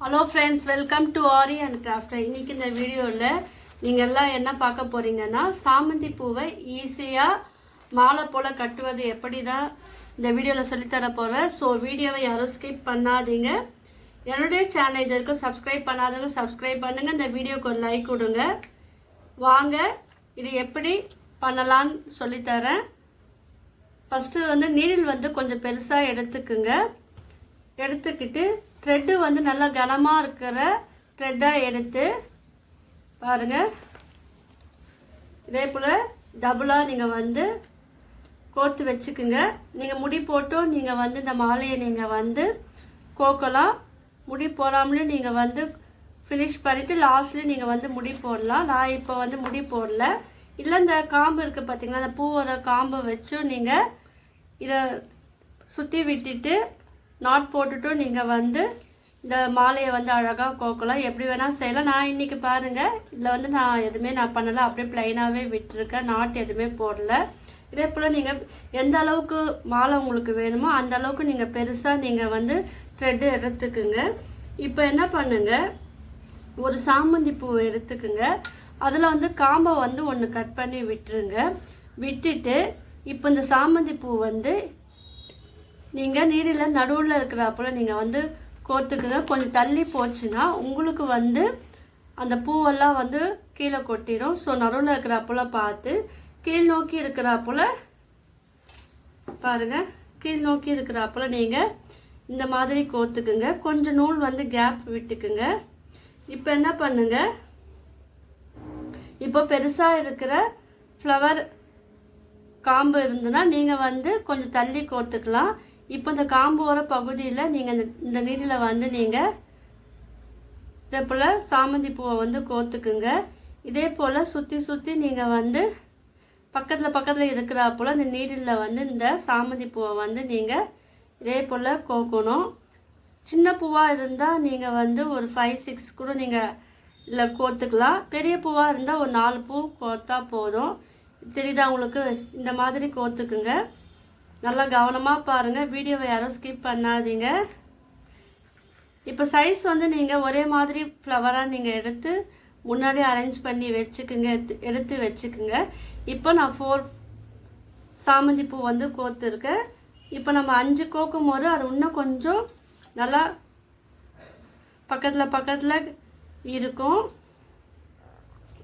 Hello friends, welcome to aari and craft. இன்றைக்கி இந்த வீடியோவில் நீங்கள் எல்லாம் என்ன பார்க்க போகிறீங்கன்னா, சாமந்தி பூவை ஈஸியாக மாலை போல் கட்டுவது எப்படி தான் இந்த வீடியோவில் சொல்லித்தர போகிறேன். ஸோ வீடியோவை யாரும் ஸ்கிப் பண்ணாதீங்க. என்னுடைய சேனல் இது வரைக்கும் சப்ஸ்கிரைப் பண்ணாதவங்க சப்ஸ்கிரைப் பண்ணுங்கள். இந்த வீடியோக்கு ஒரு லைக் கொடுங்க. வாங்க இது எப்படி பண்ணலான்னு சொல்லித்தரேன். ஃபஸ்ட்டு நீடில் கொஞ்சம் பெருசாக எடுத்துக்கிட்டு த்ரெட்டு நல்லா கனமாக இருக்கிற த்ரெட்டாக எடுத்து பாருங்கள். இதே போல் டபுளாக நீங்கள் கோர்த்து வச்சுக்குங்க. நீங்கள் முடி போட்டும் நீங்கள் இந்த மாலையை நீங்கள் கோக்கலாம். முடி போடாமலே நீங்கள் ஃபினிஷ் பண்ணிவிட்டு லாஸ்ட்லேயும் நீங்கள் முடி போடலாம். நான் இப்போ முடி போடல. இல்லை இந்த காம்பு இருக்குது பார்த்தீங்களா, அந்த பூவோட காம்பை வச்சும் நீங்கள் இதை சுற்றி விட்டுட்டு நாட் போட்டுட்டும் நீங்கள் இந்த மாலையை அழகாக கோக்கலாம். எப்படி வேணால் செய்யலாம். நான் இன்றைக்கி பாருங்கள், இதில் நான் எதுவுமே பண்ணலை. அப்படியே ப்ளைனாகவே விட்டுருக்கேன். நாட் எதுவுமே போடலை. இதே போல் நீங்கள் எந்த அளவுக்கு மாலை உங்களுக்கு வேணுமோ அந்த அளவுக்கு நீங்கள் பெருசாக நீங்கள் த்ரெட்டு எடுத்துக்குங்க. இப்போ என்ன பண்ணுங்கள், ஒரு சாமந்தி பூவை எடுத்துக்குங்க. அதில் காம்பை ஒன்று கட் பண்ணி விட்டுருங்க. விட்டுட்டு இப்போ இந்த சாமந்தி பூ நீங்கள் நீரில் நடுவில் இருக்கிறப்போல நீங்கள் கோத்துக்குங்க. கொஞ்சம் தள்ளி போச்சுன்னா உங்களுக்கு அந்த பூவெல்லாம் கீழே கொட்டிடும். ஸோ நடுவில் இருக்கிறப்போல பார்த்து கீழ் நோக்கி இருக்கிறப்போல பாருங்கள். கீழ் நோக்கி இருக்கிறப்போல நீங்கள் இந்த மாதிரி கோத்துக்குங்க. கொஞ்சம் நூல் கேப் விட்டுக்குங்க. இப்போ என்ன பண்ணுங்க, இப்போ பெருசாக இருக்கிற ஃப்ளவர் காம்பு இருந்துன்னா நீங்கள் கொஞ்சம் தள்ளி கோத்துக்கலாம். இப்போ இந்த காம்பு வர பகுதியில் நீங்கள் இந்த நீரில் நீங்கள் இதே போல் சாமந்தி பூவை கோத்துக்குங்க. இதே போல் சுற்றி நீங்கள் பக்கத்தில் இருக்கிற போல் இந்த நீரில் இந்த சாமந்தி பூவை நீங்கள் இதே போல் கோக்கணும். சின்ன பூவாக இருந்தால் நீங்கள் ஒரு 5-6 கூட நீங்கள் இல்லை கோத்துக்கலாம். பெரிய பூவாக இருந்தால் ஒரு 4 பூ கோத்தா போதும். தெரியுதா உங்களுக்கு? இந்த மாதிரி கோத்துக்குங்க. நல்லா கவனமாக பாருங்கள். வீடியோவை யாரும் ஸ்கிப் பண்ணாதீங்க. இப்போ சைஸ் நீங்கள் ஒரே மாதிரி ஃப்ளவராக நீங்கள் எடுத்து முன்னாடி அரேஞ்ச் பண்ணி வச்சுக்குங்க. எடுத்து வச்சுக்குங்க. இப்போ நான் 4 சாமந்தி பூ கோத்துருக்கேன். இப்போ நம்ம 5 கோக்கும் போது அது இன்னும் கொஞ்சம் நல்லா பக்கத்தில் இருக்கும்.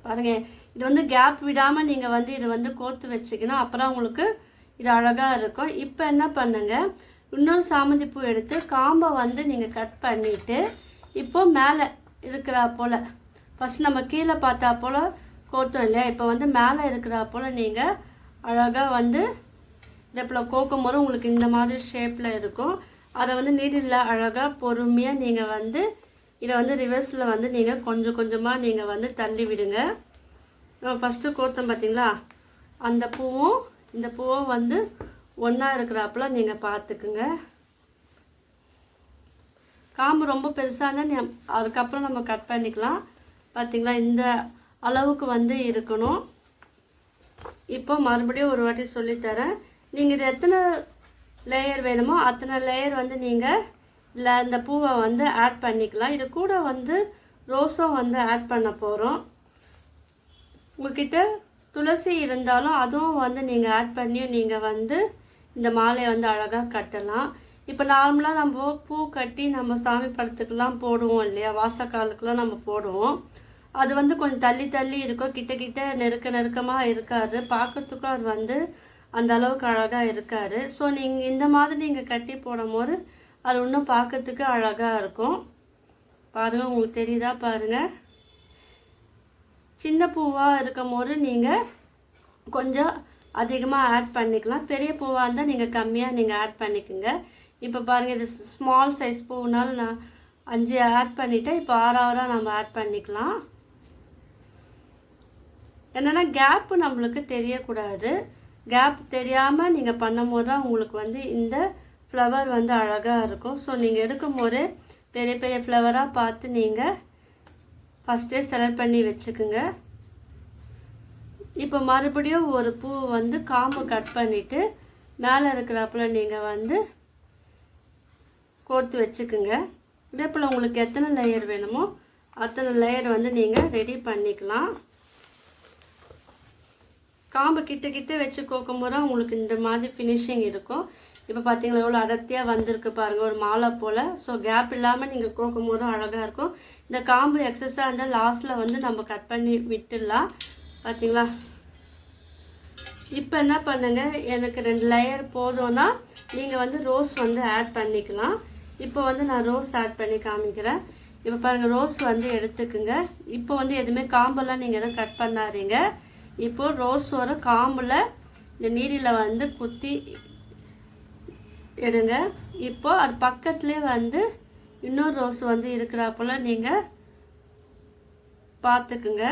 பாருங்கள், இது கேப் விடாமல் நீங்கள் இது கோத்து வச்சுக்கணும். அப்புறம் உங்களுக்கு இது அழகாக இருக்கும். இப்போ என்ன பண்ணுங்கள், இன்னொரு சாமந்தி பூ எடுத்து காம்பை நீங்கள் கட் பண்ணிவிட்டு இப்போ மேலே இருக்கிறா போல் ஃபஸ்ட் நம்ம கீழே பார்த்தா போல் கோத்தோம் இல்லையா, இப்போ மேலே இருக்கிறா போல் நீங்கள் அழகாக இதே போல் கோக்கும் போது உங்களுக்கு இந்த மாதிரி ஷேப்பில் இருக்கும். அதை நீரில் அழகாக பொறுமையாக நீங்கள் இதை ரிவர்ஸில் நீங்கள் கொஞ்சம் கொஞ்சமாக நீங்கள் தள்ளி விடுங்க. ஃபஸ்ட்டு கோத்தம் பார்த்தீங்களா, அந்த பூவும் இந்த பூவும் ஒன்றா இருக்கிறாப்புல நீங்கள் பார்த்துக்குங்க. காம்பு ரொம்ப பெருசாக இருந்தால் அதுக்கப்புறம் நம்ம கட் பண்ணிக்கலாம். பார்த்திங்களா, இந்த அளவுக்கு இருக்கணும். இப்போ மறுபடியும் ஒரு வாட்டி சொல்லித்தரேன். நீங்கள் இது எத்தனை லேயர் வேணுமோ அத்தனை லேயர் நீங்கள் இல்லை இந்த பூவை ஆட் பண்ணிக்கலாம். இது கூட ரோஸும் ஆட் பண்ண போகிறோம். உங்கள்கிட்ட துளசி இருந்தாலும் அதுவும் நீங்கள் ஆட் பண்ணி நீங்கள் இந்த மாலையை அழகாக கட்டலாம். இப்போ நார்மலாக நம்ம பூ கட்டி நம்ம சாமி படத்துக்கெல்லாம் போடுவோம் இல்லையா, வாசக்காலுக்கெல்லாம் நம்ம போடுவோம். அது கொஞ்சம் தள்ளி இருக்கும். கிட்ட நெருக்கமாக இருக்காது. பார்க்கறதுக்கும் அது அந்த அளவுக்கு அழகாக இருக்காது. ஸோ நீங்கள் இந்த மாதிரி நீங்கள் கட்டி போடும் போது அது இன்னும் பார்க்கறதுக்கு அழகாக இருக்கும். பாருங்கள், உங்களுக்கு தெரியுதா பாருங்கள். சின்ன பூவாக இருக்கும் போது நீங்கள் கொஞ்சம் அதிகமாக ஆட் பண்ணிக்கலாம். பெரிய பூவாக இருந்தால் நீங்கள் கம்மியாக நீங்கள் ஆட் பண்ணிக்கோங்க. இப்போ பாருங்கள், இது ஸ்மால் சைஸ் பூனால நான் 5 ஆட் பண்ணிவிட்டேன். இப்போ 6ஆவதாக நம்ம ஆட் பண்ணிக்கலாம். என்னென்னா கேப்பு நம்மளுக்கு தெரியக்கூடாது. கேப் தெரியாமல் நீங்கள் பண்ணும் போது தான் உங்களுக்கு இந்த ஃப்ளவர் அழகாக இருக்கும். ஸோ நீங்கள் எடுக்கும் போது பெரிய பெரிய ஃப்ளவராக பார்த்து நீங்கள் ஃபஸ்ட்டே செலக்ட் பண்ணி வச்சுக்குங்க. இப்போ மறுபடியும் ஒரு பூ காம்பு கட் பண்ணிவிட்டு மேலே இருக்கிறப்பல நீங்கள் கோர்த்து வச்சுக்குங்க. இதே போல் உங்களுக்கு எத்தனை லேயர் வேணுமோ அத்தனை லேயர் வந்து நீங்கள் ரெடி பண்ணிக்கலாம். காம்பு கிட்ட வச்சு கோக்கும் போது உங்களுக்கு இந்த மாதிரி ஃபினிஷிங் இருக்கும். இப்போ பார்த்தீங்களா எவ்வளோ அடர்த்தியாக வந்திருக்கு பாருங்கள், ஒரு மாலை போல். ஸோ கேப் இல்லாமல் நீங்கள் கோக்கும் போதும் அழகாக இருக்கும். இந்த காம்பு எக்ஸஸாக இருந்தால் லாஸ்ட்டில் வந்து நம்ம கட் பண்ணி விட்டுடலாம். பார்த்தீங்களா? இப்போ என்ன பண்ணுங்கள், எனக்கு 2 லேயர் போதும்னா நீங்கள் வந்து ரோஸ் வந்து ஆட் பண்ணிக்கலாம். இப்போ வந்து நான் ரோஸ் ஆட் பண்ணி காமிக்கிறேன். இப்போ பாருங்கள், ரோஸ் வந்து எடுத்துக்குங்க. இப்போ வந்து எதுவுமே காம்பெல்லாம் நீங்கள் எதுவும் கட் பண்ணாதீங்க. இப்போது ரோஸ் ஒரு காம்பில் இந்த நீடியில் வந்து குத்தி எடுங்க. இப்போது அது பக்கத்துலேயே வந்து இன்னொரு ரோஸ் வந்து இருக்கிறாப்புல நீங்கள் பார்த்துக்குங்க.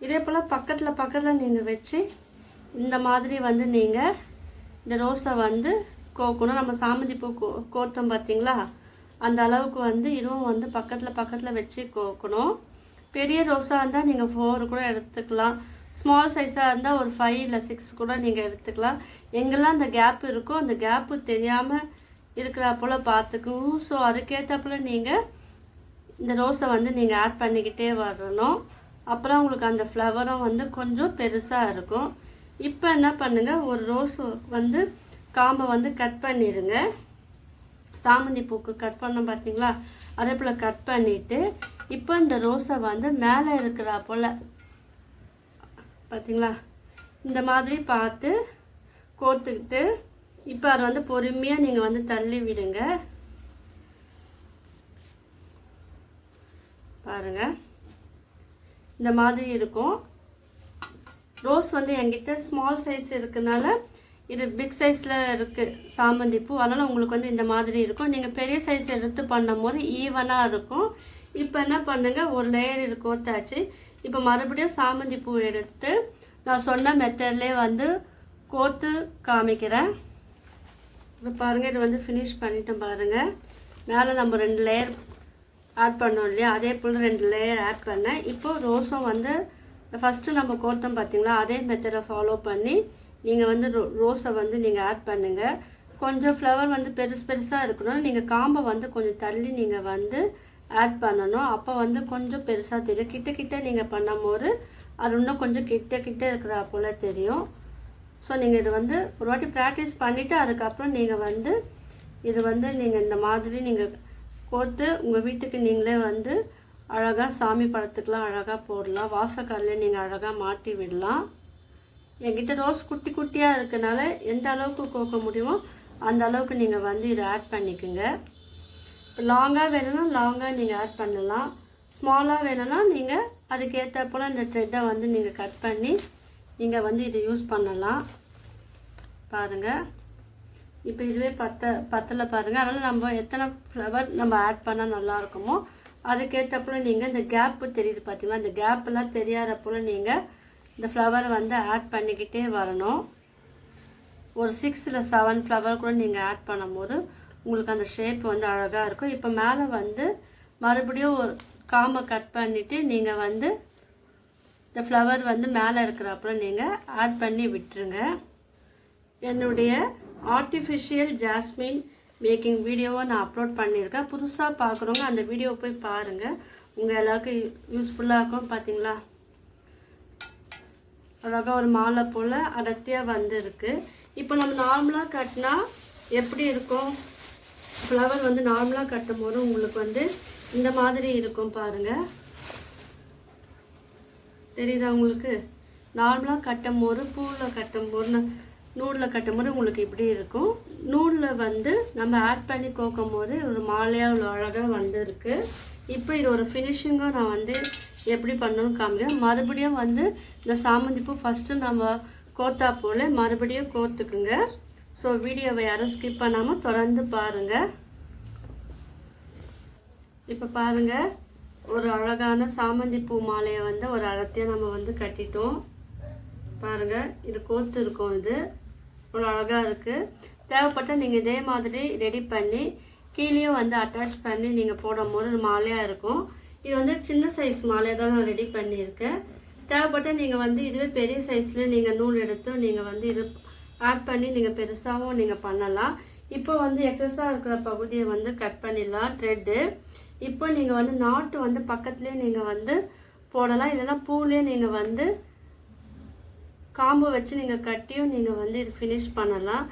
இதே போல் பக்கத்தில் நீங்கள் வச்சு இந்த மாதிரி வந்து நீங்கள் இந்த ரோஸை வந்து கோக்கணும். நம்ம சாமந்தி பூ கோத்தம் பார்த்தீங்களா, அந்த அளவுக்கு வந்து இதுவும் வந்து பக்கத்தில் வச்சு கோக்கணும். பெரிய ரோஸாக இருந்தால் நீங்கள் 4 கூட எடுத்துக்கலாம். ஸ்மால் சைஸாக இருந்தால் ஒரு 5 இல்லை 6 கூட நீங்கள் எடுத்துக்கலாம். எங்கெல்லாம் அந்த கேப் இருக்கோ அந்த கேப்பு தெரியாமல் இருக்கிறா போல் பார்த்துக்கணும். ஸோ அதுக்கேற்றப்போல் நீங்கள் இந்த ரோஸை வந்து நீங்கள் ஆட் பண்ணிக்கிட்டே வரணும். அப்புறம் உங்களுக்கு அந்த ஃப்ளவரும் வந்து கொஞ்சம் பெருசாக இருக்கும். இப்போ என்ன பண்ணுங்கள், ஒரு ரோஸ் வந்து காம்பை வந்து கட் பண்ணிடுங்க. சாமந்தி பூக்கு கட் பண்ண பார்த்தீங்களா, அதே போல் கட் பண்ணிவிட்டு இப்போ இந்த ரோஸை வந்து மேலே இருக்கிறா போல் பார்த்தீங்களா இந்த மாதிரி பார்த்து கோத்துக்கிட்டு இப்போ அதை வந்து பொறுமையாக நீங்கள் வந்து தள்ளி விடுங்க. பாருங்கள், இந்த மாதிரி இருக்கும். ரோஸ் வந்து என்கிட்ட ஸ்மால் சைஸ் இருக்குனால இது பிக் சைஸில் இருக்குது சாமந்தி பூ, அதனால் உங்களுக்கு வந்து இந்த மாதிரி இருக்கும். நீங்கள் பெரிய சைஸ் எடுத்து பண்ணும் போது ஈவனாக இருக்கும். இப்போ என்ன பண்ணுங்கள், ஒரு லேயர் இது கோத்தாச்சு. இப்போ மறுபடியும் சாமந்தி பூ எடுத்து நான் சொன்ன மெத்தட்லேயே வந்து கோத்து காமிக்கிறேன். இப்போ பாருங்கள், இது வந்து ஃபினிஷ் பண்ணிட்டோம் பாருங்கள். மேலே நம்ம 2 லேயர் ஆட் பண்ணோம் இல்லையா, அதே போல் 2 லேயர் ஆட் பண்ணேன். இப்போது ரோஸும் வந்து ஃபஸ்ட்டு நம்ம கோத்தம் பார்த்தீங்களா, அதே மெத்தடை ஃபாலோ பண்ணி நீங்கள் வந்து ரோஸை வந்து நீங்கள் ஆட் பண்ணுங்கள். கொஞ்சம் ஃப்ளவர் வந்து பெருசாக இருக்கணும். நீங்கள் காம்பை வந்து கொஞ்சம் தள்ளி நீங்கள் வந்து ஆட் பண்ணணும். அப்போ வந்து கொஞ்சம் பெருசாக தெரியும். கிட்ட நீங்கள் பண்ணும்போது அது இன்னும் கொஞ்சம் கிட்ட இருக்கிறா போல் தெரியும். ஸோ நீங்கள் இது வந்து ஒரு வாட்டி ப்ராக்டிஸ் பண்ணிவிட்டு அதுக்கப்புறம் நீங்கள் வந்து இது வந்து நீங்கள் இந்த மாதிரி நீங்கள் கோத்து உங்கள் வீட்டுக்கு நீங்களே வந்து அழகாக சாமி படத்துக்கெலாம் அழகாக போடலாம். வாசக்காரில் நீங்கள் அழகாக மாட்டி விடலாம். என்கிட்ட ரோஸ் குட்டியாக இருக்கனால எந்த அளவுக்கு கோக்க முடியுமோ அந்த அளவுக்கு நீங்கள் வந்து இதை ஆட் பண்ணிக்கோங்க. இப்போ லாங்காக வேணும்னா லாங்காக நீங்கள் ஆட் பண்ணலாம். ஸ்மாலாக வேணும்னா நீங்கள் அதுக்கேற்ற போல் இந்த த்ரெட்டை வந்து நீங்கள் கட் பண்ணி நீங்கள் வந்து இதை யூஸ் பண்ணலாம். பாருங்கள், இப்போ இதுவே பத்தலை பாருங்கள். அதனால் நம்ம எத்தனை ஃப்ளவர் நம்ம ஆட் பண்ணால் நல்லா இருக்குமோ அதுக்கேற்ற போல் நீங்கள் இந்த கேப்பு தெரியுது பார்த்தீங்களா, இந்த கேப்பெல்லாம் தெரியாத போல் நீங்கள் இந்த ஃப்ளவர் வந்து ஆட் பண்ணிக்கிட்டே வரணும். ஒரு 6 இல்லை 7 ஃப்ளவர் கூட நீங்கள் ஆட் பண்ணும்போது உங்களுக்கு அந்த ஷேப் வந்து அழகாக இருக்கும். இப்போ மேலே வந்து மறுபடியும் ஒரு காம்பை கட் பண்ணிவிட்டு நீங்கள் வந்து இந்த ஃப்ளவர் வந்து மேலே இருக்கிறப்பல நீங்கள் ஆட் பண்ணி விட்டுருங்க. என்னுடைய ஆர்டிஃபிஷியல் ஜாஸ்மின் மேக்கிங் வீடியோவை நான் அப்லோட் பண்ணியிருக்கேன். புதுசாக பார்க்குறவங்க அந்த வீடியோவை போய் பாருங்கள், உங்கள் எல்லாருக்கும் யூஸ்ஃபுல்லாக இருக்கும். பார்த்தீங்களா, அழகாக ஒரு மாலை போல் அடர்த்தியாக வந்துருக்கு. இப்போ நம்ம நார்மலாக கட்டினா எப்படி இருக்கும், ஃப்ளவர் வந்து நார்மலாக கட்டும் போது உங்களுக்கு வந்து இந்த மாதிரி இருக்கும் பாருங்கள். தெரியுதா உங்களுக்கு? நார்மலாக கட்டும் போது பூவில் கட்டும் போது நூலில் கட்டும் போது உங்களுக்கு இப்படி இருக்கும். நூலில் வந்து நம்ம ஆட் பண்ணி கோக்கும் போது ஒரு மாலையாக இவ்வளோ அழகாக வந்துருக்கு. இப்போ இது ஒரு ஃபினிஷிங்காக நான் வந்து எப்படி பண்ணணும்னு காமிக்கிறேன். மறுபடியும் வந்து இந்த சாமந்தி பூ ஃபஸ்ட்டு நம்ம கோத்தா போல் மறுபடியும் கோத்துக்குங்க. ஸோ வீடியோவை யாரும் ஸ்கிப் பண்ணாமல் தொடர்ந்து பாருங்கள். இப்போ பாருங்கள், ஒரு அழகான சாமந்தி பூ மாலையை வந்து ஒரு அடர்த்தியாக நம்ம வந்து கட்டிட்டோம். பாருங்கள், இது கோத்து இருக்கும். இது ஒரு அழகாக இருக்குது. தேவைப்பட்டால் நீங்கள் இதே மாதிரி ரெடி பண்ணி கீழேயும் வந்து அட்டாச் பண்ணி நீங்கள் போடும் போது ஒரு மாலையாக இருக்கும். இது வந்து சின்ன சைஸ் மாலையை தான் நான் ரெடி பண்ணியிருக்கேன். தேவைப்பட்டால் நீங்கள் வந்து இதுவே பெரிய சைஸில் நீங்கள் நூல் எடுத்து நீங்கள் வந்து இது ஆட் பண்ணி நீங்கள் பெருசாகவும் நீங்கள் பண்ணலாம். இப்போ வந்து எக்ஸஸாக இருக்கிற பகுதியை வந்து கட் பண்ணிடலாம் த்ரெட்டு. இப்போ நீங்கள் வந்து நாட்டு வந்து பக்கத்துலேயே நீங்கள் வந்து போடலாம், இல்லைன்னா பூலேயே நீங்கள் வந்து காம்பு வச்சு நீங்கள் கட்டியும் நீங்கள் வந்து இது ஃபினிஷ் பண்ணலாம்.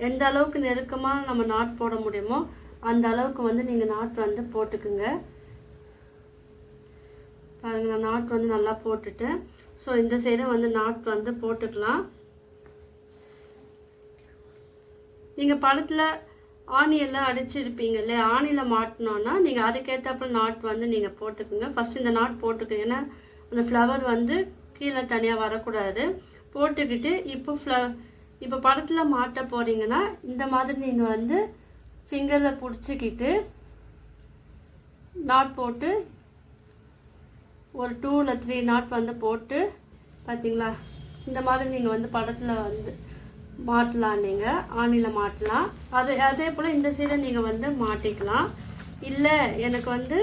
எந்த அளவுக்கு நெருக்கமாக நம்ம நாட் போட முடியுமோ அந்த அளவுக்கு வந்து நீங்கள் நாட் வந்து போட்டுக்குங்க. பாருங்கள், நான் நாட் வந்து நல்லா போட்டுட்டேன். ஸோ இந்த சைடும் வந்து நாட் வந்து போட்டுக்கலாம். நீங்கள் படத்தில் ஆணியெல்லாம் அடிச்சிருப்பீங்க இல்லையா, ஆணியில் மாட்டினோன்னா நீங்கள் அதுக்கேற்றப்ப நாட் வந்து நீங்கள் போட்டுக்குங்க. ஃபஸ்ட்டு இந்த நாட் போட்டுக்குங்க, ஏன்னா அந்த ஃப்ளவர் வந்து கீழே தனியாக வரக்கூடாது. போட்டுக்கிட்டு இப்போ படத்தில் மாட்ட போகிறீங்கன்னா இந்த மாதிரி நீங்கள் வந்து ஃபிங்கரில் பிடிச்சிக்கிட்டு நாட் போட்டு ஒரு 2 இல்லை 3 நாட் வந்து போட்டு, பார்த்தீங்களா, இந்த மாதிரி நீங்கள் வந்து படத்தில் வந்து மாட்டலாம், நீங்கள் ஆணியில் மாட்டலாம். அதே போல் இந்த சைடை நீங்கள் வந்து மாட்டிக்கலாம். இல்லை எனக்கு வந்து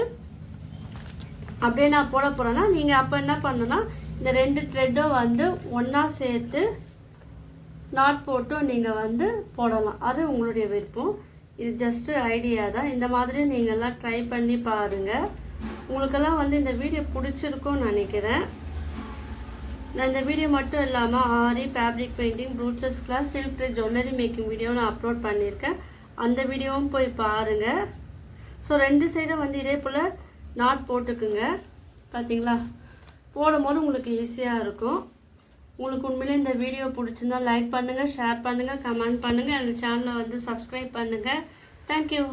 அப்படியே நான் போட போகிறேன்னா நீங்கள் அப்போ என்ன பண்ணணும்னா இந்த 2 த்ரெட்டும் வந்து ஒன்றா சேர்த்து நாட் போட்டும் நீங்கள் வந்து போடலாம். அது உங்களுடைய விருப்பம். இது ஜஸ்ட்டு ஐடியா தான். இந்த மாதிரி நீங்கள்லாம் ட்ரை பண்ணி பாருங்கள். உங்களுக்கெல்லாம் வந்து இந்த வீடியோ பிடிச்சிருக்கும்னு நினைக்கிறேன். நான் இந்த வீடியோ மட்டும் இல்லாமல் aari, fabric painting, brooches class, silk thread jewellery making video நான் அப்லோட் பண்ணியிருக்கேன். அந்த வீடியோவும் போய் பாருங்கள். ஸோ 2 சைடும் வந்து இதே போல் நாட் போட்டுக்குங்க. பார்த்தீங்களா, போடும்போது உங்களுக்கு ஈஸியாக இருக்கும். உங்களுக்கு உண்மையிலே இந்த வீடியோ பிடிச்சிருந்தா லைக் பண்ணுங்கள், ஷேர் பண்ணுங்கள், கமெண்ட் பண்ணுங்கள். எங்கள் சேனலை வந்து சப்ஸ்கிரைப் பண்ணுங்கள். தேங்க்யூ.